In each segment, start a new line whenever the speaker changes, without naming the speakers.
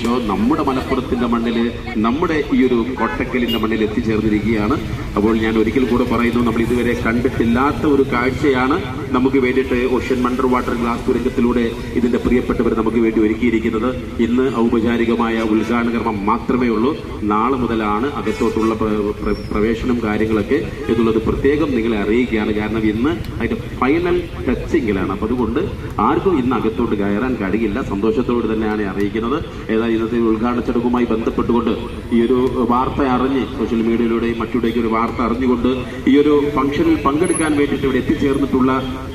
Show നമ്മുടെ മലപ്പുറത്തിന്റെ മണ്ണിൽ, നമ്മുടെ ഈ ഒരു കോട്ടക്കലിന്റെ മണ്ണിൽ എത്തിച്ചേർന്നിരിക്കുകയാണ്. അപ്പോൾ ഞാൻ ഒരിക്കൽ കൂടെ പറയുന്നു, നമ്മൾ ഇതുവരെ കണ്ടിട്ടില്ലാത്ത ഒരു കാഴ്ചയാണ് നമുക്ക് വേണ്ടിയിട്ട് ഓഷ്യൻ അണ്ടർ വാട്ടർ ഗ്ലാസ് തുരങ്കത്തിലൂടെ ഇതിന്റെ പ്രിയപ്പെട്ടവർ നമുക്ക് വേണ്ടി ഒരുക്കിയിരിക്കുന്നത്. ഇന്ന് ഔപചാരികമായ ഉദ്ഘാടന കർമ്മം മാത്രമേ ഉള്ളൂ. നാളെ മുതലാണ് അകത്തോട്ടുള്ള പ്രവേശനം കാര്യങ്ങളൊക്കെ എന്നുള്ളത് പ്രത്യേകം നിങ്ങളെ അറിയിക്കുകയാണ്. കാരണം ഇന്ന് അതിന്റെ ഫൈനൽ ടച്ചിങ്ങിലാണ്. അപ്പൊ അതുകൊണ്ട് ആർക്കും ഇന്ന് അകത്തോട്ട് കയറാൻ കഴിയില്ല. സന്തോഷത്തോട് തന്നെയാണ് അറിയിക്കുന്നത്. ഏതായാലും ഇന്നത്തെ ഉദ്ഘാടന ചടങ്ങുമായി ബന്ധപ്പെട്ടുകൊണ്ട് ഈ ഒരു വാർത്ത അറിഞ്ഞ് സോഷ്യൽ മീഡിയയിലൂടെയും മറ്റുടെയൊക്കെ ഒരു വാർത്ത അറിഞ്ഞുകൊണ്ട് ഈ ഒരു ഫംഗ്ഷനിൽ പങ്കെടുക്കാൻ വേണ്ടിയിട്ട് ഇവിടെ എത്തിച്ചേർന്നിട്ടുള്ള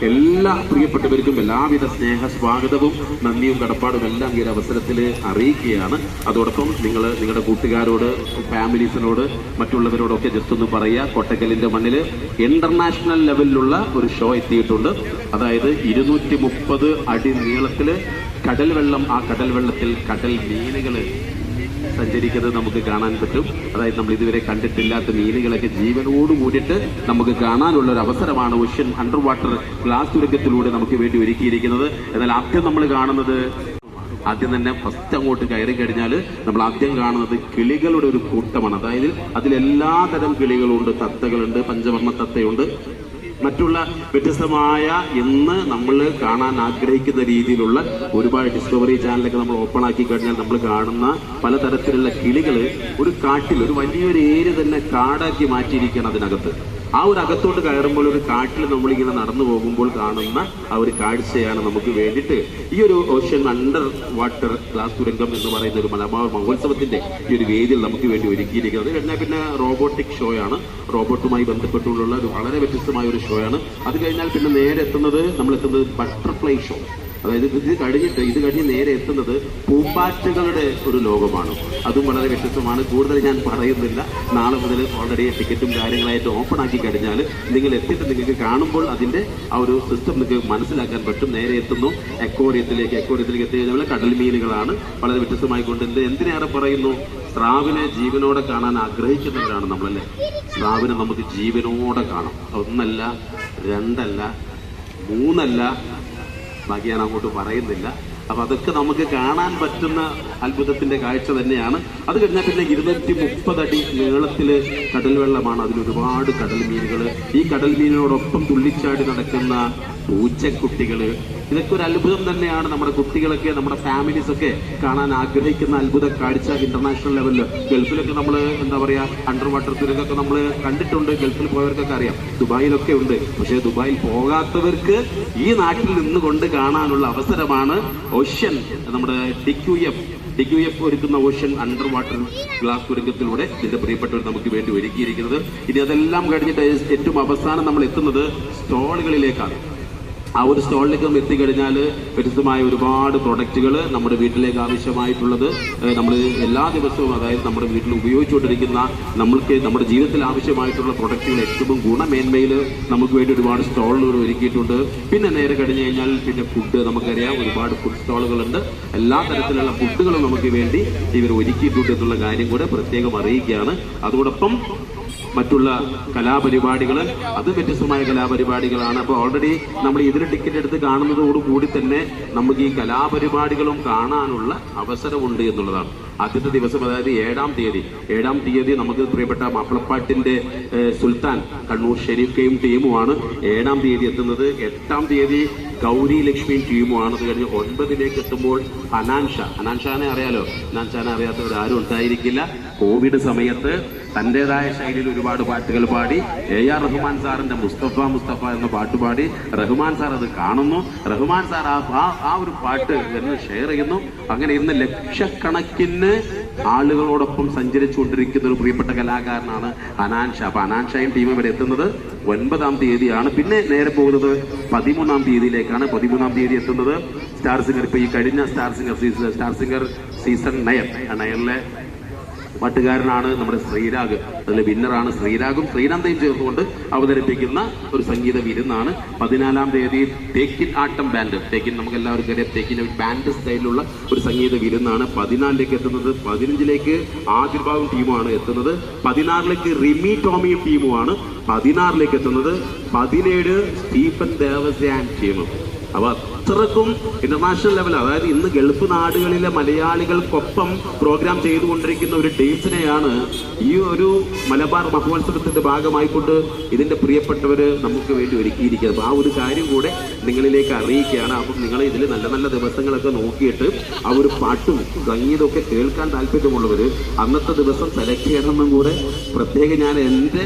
എല്ലാ പ്രിയപ്പെട്ടവർക്കും എല്ലാവിധ സ്നേഹ സ്വാഗതവും നന്ദിയും കടപ്പാടും എല്ലാം ഈ ഒരു അവസരത്തിൽ അറിയിക്കുകയാണ്. അതോടൊപ്പം നിങ്ങൾ നിങ്ങളുടെ കൂട്ടുകാരോട്, ഫാമിലീസിനോട്, മറ്റുള്ളവരോടൊക്കെ ജസ്റ്റ് ഒന്ന് പറയുക, കോട്ടക്കലിന്റെ മണ്ണിൽ ഇന്റർനാഷണൽ ലെവലിലുള്ള ഒരു ഷോ എത്തിയിട്ടുണ്ട്. അതായത് 230 അടി നീളത്തില് കടൽ വെള്ളം, ആ കടൽ വെള്ളത്തിൽ കടൽ മീനുകൾ സഞ്ചരിക്കുന്നത് നമുക്ക് കാണാൻ പറ്റും. അതായത് നമ്മൾ ഇതുവരെ കണ്ടിട്ടില്ലാത്ത മീനുകളൊക്കെ ജീവനോട് കൂടിയിട്ട് നമുക്ക് കാണാനുള്ള ഒരു അവസരമാണ് ഓഷ്യൻ അണ്ടർ വാട്ടർ ഗ്ലാസ് തുരങ്കത്തിലൂടെ നമുക്ക് വേണ്ടി ഒരുക്കിയിരിക്കുന്നത്. എന്നാൽ ആദ്യം നമ്മൾ കാണുന്നത്, ആദ്യം തന്നെ ഫസ്റ്റ് അങ്ങോട്ട് കയറി കഴിഞ്ഞാൽ നമ്മൾ ആദ്യം കാണുന്നത് കിളികളുടെ ഒരു കൂട്ടമാണ്. അതായത് അതിലെല്ലാ തരം കിളികളുണ്ട്. തത്തകളുണ്ട്, പഞ്ചവർണ്ണ തത്തയുണ്ട്, മറ്റുള്ള വ്യത്യസ്തമായ ഇന്ന് നമ്മൾ കാണാൻ ആഗ്രഹിക്കുന്ന രീതിയിലുള്ള ഒരുപാട് ഡിസ്കവറി ചാനലൊക്കെ നമ്മൾ ഓപ്പൺ ആക്കി കഴിഞ്ഞാൽ നമ്മൾ കാണുന്ന പലതരത്തിലുള്ള കിളികൾ ഒരു കാട്ടിൽ, ഒരു വലിയൊരു ഏരിയ തന്നെ കാടാക്കി മാറ്റിയിരിക്കുകയാണ് അതിനകത്ത്. ആ ഒരു അകത്തോട്ട് കയറുമ്പോൾ ഒരു കാട്ടിൽ നമ്മളിങ്ങനെ നടന്നു പോകുമ്പോൾ കാണുന്ന ആ ഒരു കാഴ്ചയാണ് നമുക്ക് വേണ്ടിയിട്ട് ഈ ഒരു ഓഷ്യൻ അണ്ടർ വാട്ടർ ഗ്ലാസ് തുരങ്കം എന്ന് പറയുന്ന ഒരു മലബാർ മഹോത്സവത്തിന്റെ ഈ ഒരു വേദിയിൽ നമുക്ക് വേണ്ടി ഒരുക്കിയിരിക്കുന്നത്. കഴിഞ്ഞാൽ പിന്നെ റോബോട്ടിക് ഷോ ആണ്. റോബോട്ടുമായി ബന്ധപ്പെട്ടുള്ള ഒരു വളരെ വ്യത്യസ്തമായ ഒരു ഷോ ആണ്. അത് കഴിഞ്ഞാൽ പിന്നെ നേരെ എത്തുന്നത് ബട്ടർഫ്ലൈ ഷോ. അതായത് ഇത് കഴിഞ്ഞ് നേരെ എത്തുന്നത് പൂമ്പാറ്റകളുടെ ഒരു ലോകമാണ്. അതും വളരെ വ്യത്യസ്തമാണ്. കൂടുതൽ ഞാൻ പറയുന്നില്ല. നാളെ മുതൽ ഓൾറെഡി ടിക്കറ്റും കാര്യങ്ങളായിട്ട് ഓപ്പൺ ആക്കി കഴിഞ്ഞാൽ നിങ്ങൾ എത്തിയിട്ട് നിങ്ങൾക്ക് കാണുമ്പോൾ അതിന്റെ ആ ഒരു സിസ്റ്റം നിങ്ങൾക്ക് മനസ്സിലാക്കാൻ പറ്റും. നേരെ എത്തുന്നു എക്കോറിയത്തിലേക്ക് എത്തി കഴിഞ്ഞാൽ കടൽ മീനുകളാണ്. വളരെ വ്യത്യസ്തമായിക്കൊണ്ട് എന്തിനേറെ പറയുന്നു, സ്രാവിനെ ജീവനോടെ കാണാൻ ആഗ്രഹിക്കുന്നവരാണ് നമ്മളല്ലേ. സ്രാവിനെ നമുക്ക് ജീവനോടെ കാണാം. 1 അല്ല 2 അല്ല 3 അല്ല, ബാക്കി ഞാൻ അങ്ങോട്ട് പറയുന്നില്ല. അപ്പൊ അതൊക്കെ നമുക്ക് കാണാൻ പറ്റുന്ന അത്ഭുതത്തിന്റെ കാഴ്ച തന്നെയാണ്. അത് കഴിഞ്ഞാൽ പിന്നെ 230 അടി നീളത്തില് കടൽ വെള്ളമാണ്. അതിലൊരുപാട് കടൽ മീനുകൾ, ഈ കടൽ മീനിനോടൊപ്പം തുള്ളിച്ചാടി നടക്കുന്ന പൂച്ചക്കുട്ടികള്, ഇതൊക്കെ ഒരു അത്ഭുതം തന്നെയാണ്. നമ്മുടെ കുട്ടികളൊക്കെ, നമ്മുടെ ഫാമിലീസ് ഒക്കെ കാണാൻ ആഗ്രഹിക്കുന്ന അത്ഭുത കാഴ്ച. ഇന്റർനാഷണൽ ലെവലില് ഗൾഫിലൊക്കെ നമ്മൾ എന്താ പറയാ അണ്ടർ വാട്ടർ തുരങ്കമൊക്കെ നമ്മൾ കണ്ടിട്ടുണ്ട്. ഗൾഫിൽ പോയവർക്കൊക്കെ അറിയാം, ദുബായിലൊക്കെ ഉണ്ട്. പക്ഷേ ദുബായിൽ പോകാത്തവർക്ക് ഈ നാട്ടിൽ നിന്നുകൊണ്ട് കാണാനുള്ള അവസരമാണ് ഓഷ്യൻ, നമ്മുടെ DQF ഒരുക്കുന്ന ഓഷ്യൻ അണ്ടർ വാട്ടർ ഗ്ലാസ് തുരങ്കത്തിലൂടെ ഇതിന്റെ പ്രിയപ്പെട്ടവർ നമുക്ക് വേണ്ടി ഒരുക്കിയിരിക്കുന്നത്. ഇനി അതെല്ലാം കഴിഞ്ഞിട്ട് ഏറ്റവും അവസാനം നമ്മൾ എത്തുന്നത് സ്റ്റോളുകളിലേക്കാണ്. ആ ഒരു സ്റ്റോളിലേക്ക് നമ്മൾ എത്തിക്കഴിഞ്ഞാൽ വ്യത്യസ്തമായ ഒരുപാട് പ്രൊഡക്റ്റുകൾ നമ്മുടെ വീട്ടിലേക്ക് ആവശ്യമായിട്ടുള്ളത് നമ്മൾ എല്ലാ ദിവസവും, അതായത് നമ്മുടെ വീട്ടിൽ ഉപയോഗിച്ചുകൊണ്ടിരിക്കുന്ന നമ്മൾക്ക് നമ്മുടെ ജീവിതത്തിൽ ആവശ്യമായിട്ടുള്ള പ്രൊഡക്റ്റുകൾ ഏറ്റവും ഗുണമേന്മയിൽ നമുക്ക് വേണ്ടി ഒരുപാട് സ്റ്റോളുകൾ ഒരുക്കിയിട്ടുണ്ട്. പിന്നെ നേരെ കഴിഞ്ഞ് കഴിഞ്ഞാൽ പിന്നെ ഫുഡ്, നമുക്കറിയാം ഒരുപാട് ഫുഡ് സ്റ്റോളുകളുണ്ട്. എല്ലാ തരത്തിലുള്ള ഫുഡുകളും നമുക്ക് വേണ്ടി ഇവർ ഒരുക്കിയിട്ടുണ്ട് എന്നുള്ള കാര്യം കൂടെ പ്രത്യേകം അറിയിക്കുകയാണ്. അതോടൊപ്പം മറ്റുള്ള കലാപരിപാടികൾ, അത് വ്യത്യസ്തമായ കലാപരിപാടികളാണ്. അപ്പോൾ ഓൾറെഡി നമ്മൾ ഇതിന് ടിക്കറ്റ് എടുത്ത് കാണുന്നതോടുകൂടി തന്നെ നമുക്ക് ഈ കലാപരിപാടികളും കാണാനുള്ള അവസരമുണ്ട് എന്നുള്ളതാണ്. ആദ്യത്തെ ദിവസം, അതായത് 7-ാം തീയതി നമുക്ക് പ്രിയപ്പെട്ട മാപ്പിളപ്പാട്ടിന്റെ സുൽത്താൻ കണ്ണൂർ ഷെരീഫ്കയും ടീമുമാണ് 7-ാം തീയതി എത്തുന്നത്. 8-ാം തീയതി ഗൗരി ലക്ഷ്മി ടീമുമാണ്. അത് കഴിഞ്ഞ് 9-ലേക്ക് എത്തുമ്പോൾ ഹനാൻഷാനെ അറിയാലോ. ഹനാൻഷാനെ അറിയാത്തവരാരും ഉണ്ടായിരിക്കില്ല. കോവിഡ് സമയത്ത് തന്റേതായ ശൈലിയിൽ ഒരുപാട് പാട്ടുകൾ പാടി AR റഹ്മാൻ സാറിന്റെ മുസ്തഫ എന്ന പാട്ട് പാടി റഹ്മാൻ സാർ അത് കാണുന്നു. റഹ്മാൻ സാർ ആ ഒരു പാട്ട് എന്ന് ഷെയർ ചെയ്യുന്നു. അങ്ങനെ ഇന്ന് ലക്ഷക്കണക്കിന് ആളുകളോടൊപ്പം സഞ്ചരിച്ചുകൊണ്ടിരിക്കുന്ന ഒരു പ്രിയപ്പെട്ട കലാകാരനാണ് ഹനാൻഷാ. അപ്പൊ ഹനാൻഷായും ടീമും വരെ എത്തുന്നത് 9-ാം തീയതിയാണ്. പിന്നെ നേരെ പോകുന്നത് 13-ാം തീയതിയിലേക്കാണ്. 13-ാം തീയതി എത്തുന്നത് സ്റ്റാർ സിംഗർ. ഇപ്പൊ ഈ കഴിഞ്ഞ സ്റ്റാർ സിംഗർ സീസൺ 9 പാട്ടുകാരനാണ് നമ്മുടെ ശ്രീരാഗ്. അതിലെ വിന്നറാണ് ശ്രീരാഗും ശ്രീനന്ദയും ചേർന്നുകൊണ്ട് അവതരിപ്പിക്കുന്ന ഒരു സംഗീത വിരുന്നാണ്. 14-ാം തീയതി തേക്കിൻ ആട്ടം ബാൻഡ്. തേക്കിൻ നമുക്ക് എല്ലാവർക്കും അറിയാം, തേക്കിൻ ബാൻഡ് സ്റ്റൈലിലുള്ള ഒരു സംഗീത വിരുന്നാണ്. 14-ലേക്ക് എത്തുന്നത്. 15-ലേക്ക് ആദിർഭാഗം ടീമുമാണ് എത്തുന്നത്. 16-ലേക്ക് റിമി ടോമിയും ടീമുമാണ് 16-ലേക്ക് എത്തുന്നത്. 17 സ്റ്റീഫൻ ദേവസ്യാൻ ടീമും. അവ അത്രക്കും ഇന്റർനാഷണൽ ലെവൽ, അതായത് ഇന്ന് ഗൾഫ് നാടുകളിലെ മലയാളികൾക്കൊപ്പം പ്രോഗ്രാം ചെയ്തുകൊണ്ടിരിക്കുന്ന ഒരു ടീംസിനെയാണ് ഈ ഒരു മലബാർ മഹോത്സവത്തിന്റെ ഭാഗമായിക്കൊണ്ട് ഇതിന്റെ പ്രിയപ്പെട്ടവര് നമുക്ക് വേണ്ടി ഒരുക്കിയിരിക്കുന്നത്. അപ്പൊ ആ ഒരു കാര്യം കൂടെ നിങ്ങളിലേക്ക് അറിയിക്കുകയാണ്. അപ്പം നിങ്ങൾ ഇതിൽ നല്ല നല്ല ദിവസങ്ങളൊക്കെ നോക്കിയിട്ട് ആ ഒരു പാട്ടും സംഗീതമൊക്കെ കേൾക്കാൻ താല്പര്യമുള്ളവര് അന്നത്തെ ദിവസം സെലക്ട് ചെയ്യണമെന്നും കൂടെ പ്രത്യേകം ഞാൻ എൻ്റെ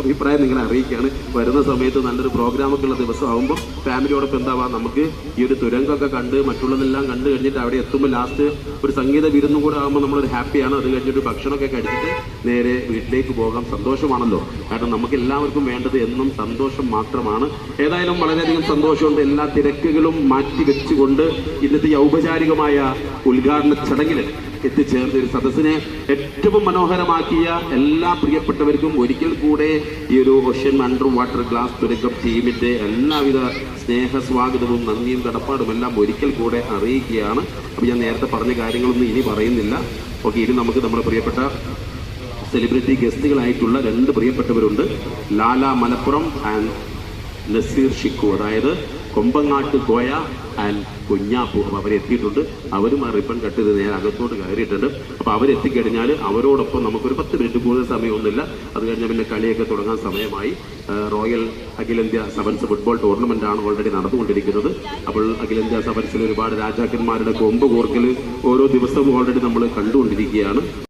അഭിപ്രായം നിങ്ങളെ അറിയിക്കുകയാണ്. വരുന്ന സമയത്ത് നല്ലൊരു പ്രോഗ്രാമൊക്കെ ഉള്ള ദിവസമാകുമ്പോൾ ഫാമിലിയോടൊപ്പം എന്താവാം, നമുക്ക് ഈ ഒരു തുരങ്കമൊക്കെ കണ്ട് മറ്റുള്ളതെല്ലാം കണ്ടു കഴിഞ്ഞിട്ട് അവിടെ എത്തുമ്പോൾ ലാസ്റ്റ് ഒരു സംഗീത വിരുന്നും കൂടെ ആകുമ്പോൾ നമ്മളൊരു ഹാപ്പിയാണ്. അത് കഴിഞ്ഞിട്ട് ഭക്ഷണമൊക്കെ കഴിച്ചിട്ട് നേരെ വീട്ടിലേക്ക് പോകാം. സന്തോഷമാണല്ലോ, കാരണം നമുക്ക് എല്ലാവർക്കും വേണ്ടത് എന്നും സന്തോഷം മാത്രമാണ്. ഏതായാലും വളരെയധികം സന്തോഷമുണ്ട്. എല്ലാ തിരക്കുകളും മാറ്റി വെച്ചുകൊണ്ട് ഇന്നത്തെ ഈ ഔപചാരികമായ ഉദ്ഘാടന ചടങ്ങിൽ എത്തിച്ചേർന്ന ഒരു സദസ്സിനെ ഏറ്റവും മനോഹരമാക്കിയ എല്ലാ പ്രിയപ്പെട്ടവർക്കും ഒരിക്കൽ കൂടെ ഈ ഒരു ഓഷ്യൻ അണ്ടർ വാട്ടർ ഗ്ലാസ് തുരങ്കം ടീമിന്റെ എല്ലാവിധ സ്നേഹസ്വാഗതവും നന്ദിയും കടപ്പാടും എല്ലാം ഒരിക്കൽ കൂടെ അറിയിക്കുകയാണ്. അപ്പോൾ ഞാൻ നേരത്തെ പറഞ്ഞ കാര്യങ്ങളൊന്നും ഇനി പറയുന്നില്ല. ഓക്കെ, ഇനി നമുക്ക് നമ്മുടെ പ്രിയപ്പെട്ട സെലിബ്രിറ്റി ഗസ്റ്റുകളായിട്ടുള്ള 2 പ്രിയപ്പെട്ടവരുണ്ട്. ലാല മലപ്പുറം ആൻഡ് നസീർ ഷിക്കു, അതായത് കൊമ്പങ്ങാട്ട് കോയ ആൻഡ് കുഞ്ഞാപ്പു. അപ്പോൾ അവരെത്തിയിട്ടുണ്ട്. അവരും ആ റിബൺ കട്ട് ചെയ്ത് നേരെ അകത്തോട്ട് കയറിയിട്ടുണ്ട്. അപ്പോൾ അവരെത്തിക്കഴിഞ്ഞാൽ അവരോടൊപ്പം നമുക്കൊരു 10 മിനിറ്റ് കൂടുതൽ സമയമൊന്നുമില്ല. അത് കഴിഞ്ഞാൽ പിന്നെ കളിയൊക്കെ തുടങ്ങാൻ സമയമായി. റോയൽ അഖിലേന്ത്യാ സെവൻസ് ഫുട്ബോൾ ടൂർണമെന്റാണ് ഓൾറെഡി നടന്നുകൊണ്ടിരിക്കുന്നത്. അപ്പോൾ അഖിലേന്ത്യാ സെവൻസിൽ ഒരുപാട് രാജാക്കന്മാരുടെ കൊമ്പ് കോർക്കൽ ഓരോ ദിവസവും ഓൾറെഡി നമ്മൾ കണ്ടുകൊണ്ടിരിക്കുകയാണ്.